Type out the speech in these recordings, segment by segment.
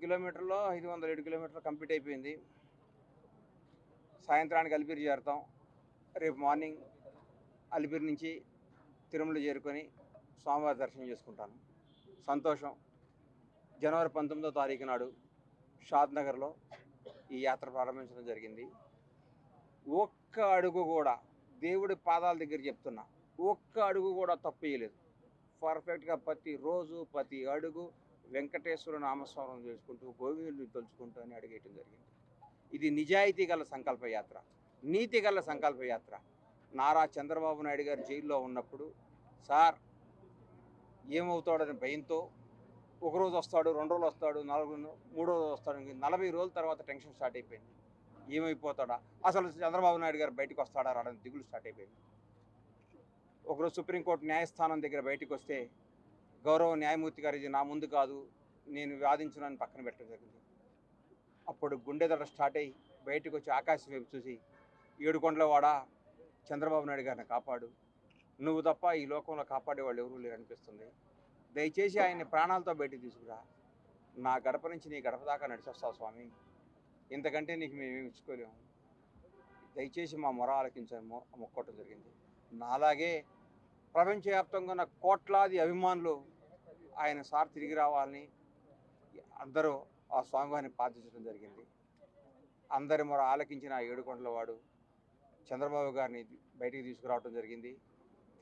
కిలోమీటర్లో 507 కిలోమీటర్లు కంప్లీట్ అయిపోయింది. సాయంత్రానికి అలిపిరి చేరుతాం. రేపు మార్నింగ్ అలిపిరి నుంచి తిరుమల చేరుకొని స్వామివారి దర్శనం చేసుకుంటాను. సంతోషం. జనవరి 19వ తారీఖు నాడు షాద్ నగర్లో ఈ యాత్ర ప్రారంభించడం జరిగింది. ఒక్క అడుగు కూడా దేవుడి పాదాల దగ్గర చెప్తున్నా, ఒక్క అడుగు కూడా తప్పు చేయలేదు. పర్ఫెక్ట్గా ప్రతి రోజు ప్రతి అడుగు వెంకటేశ్వర నామస్మరణ చేసుకుంటూ గోవిందుడిని తలుచుకుంటూ అని అడిగేయటం జరిగింది. ఇది నిజాయితీ గల సంకల్పయాత్ర, నీతి గల సంకల్పయాత్ర. నారా చంద్రబాబు నాయుడు గారు జైల్లో ఉన్నప్పుడు సార్ ఏమవుతాడని భయంతో ఒకరోజు వస్తాడు, 2 రోజులు వస్తాడు, 3 రోజులు వస్తాడు, 40 రోజుల తర్వాత టెన్షన్ స్టార్ట్ అయిపోయింది. ఏమైపోతాడా, అసలు చంద్రబాబు నాయుడు గారు బయటకు వస్తాడా రావడానికి దిగులు స్టార్ట్ అయిపోయింది. ఒకరోజు సుప్రీంకోర్టు న్యాయస్థానం దగ్గర బయటకు వస్తే గౌరవ న్యాయమూర్తి గారు ఇది నా ముందు కాదు, నేను వాదించునని పక్కన పెట్టడం జరిగింది. అప్పుడు గుండెదడ స్టార్ట్ అయ్యి బయటకు వచ్చి ఆకాశం వైపు చూసి, ఏడుకొండలవాడ చంద్రబాబు నాయుడు గారిని కాపాడు, నువ్వు తప్ప ఈ లోకంలో కాపాడేవాళ్ళు ఎవరూ లేరు అనిపిస్తుంది, దయచేసి ఆయన్ని ప్రాణాలతో బయటకు తీసుకురా, నా గడప నుంచి నీ గడప దాకా నడిచొస్తావు స్వామి, ఇంతకంటే నీకు మేమేమి ఇచ్చుకోలేము, దయచేసి మా మొర ఆలకించని మొక్కోవటం జరిగింది. నాలాగే ప్రపంచవ్యాప్తంగా ఉన్న కోట్లాది అభిమానులు ఆయన సార్ తిరిగి రావాలని అందరూ ఆ స్వామివారిని ప్రార్థించడం జరిగింది. అందరి మొర ఆలకించిన ఆ ఏడుకొండలవాడు చంద్రబాబు గారిని బయటికి తీసుకురావడం జరిగింది.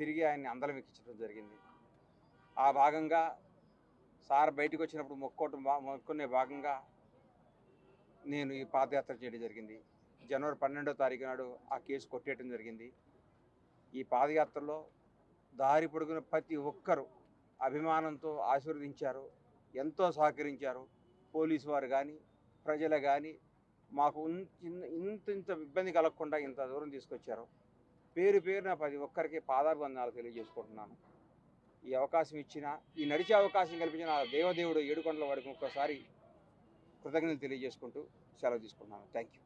తిరిగి ఆయన్ని అందలం ఎక్కించడం జరిగింది. ఆ భాగంగా సార్ బయటకు వచ్చినప్పుడు మొక్కుకునే భాగంగా నేను ఈ పాదయాత్ర చేయడం జరిగింది. జనవరి 12వ తారీఖు నాడు ఆ కేసు కొట్టేయడం జరిగింది. ఈ పాదయాత్రలో దారి పొడుగున ప్రతి ఒక్కరూ అభిమానంతో ఆశీర్వదించారు, ఎంతో సహకరించారు. పోలీసు వారు కానీ ప్రజలు కానీ మాకు ఇంత ఇబ్బంది కలగకుండా ఇంత దూరం తీసుకొచ్చారు. పేరు పేరున ప్రతి ఒక్కరికి పాదాభివందనాలు తెలియజేసుకుంటున్నాను. ఈ అవకాశం ఇచ్చిన, ఈ నడిచే అవకాశం కల్పించిన దేవదేవుడు ఏడుకొండల వాడికి ఒక్కసారి కృతజ్ఞతలు తెలియజేసుకుంటూ సెలవు తీసుకుంటున్నాను. Thank you.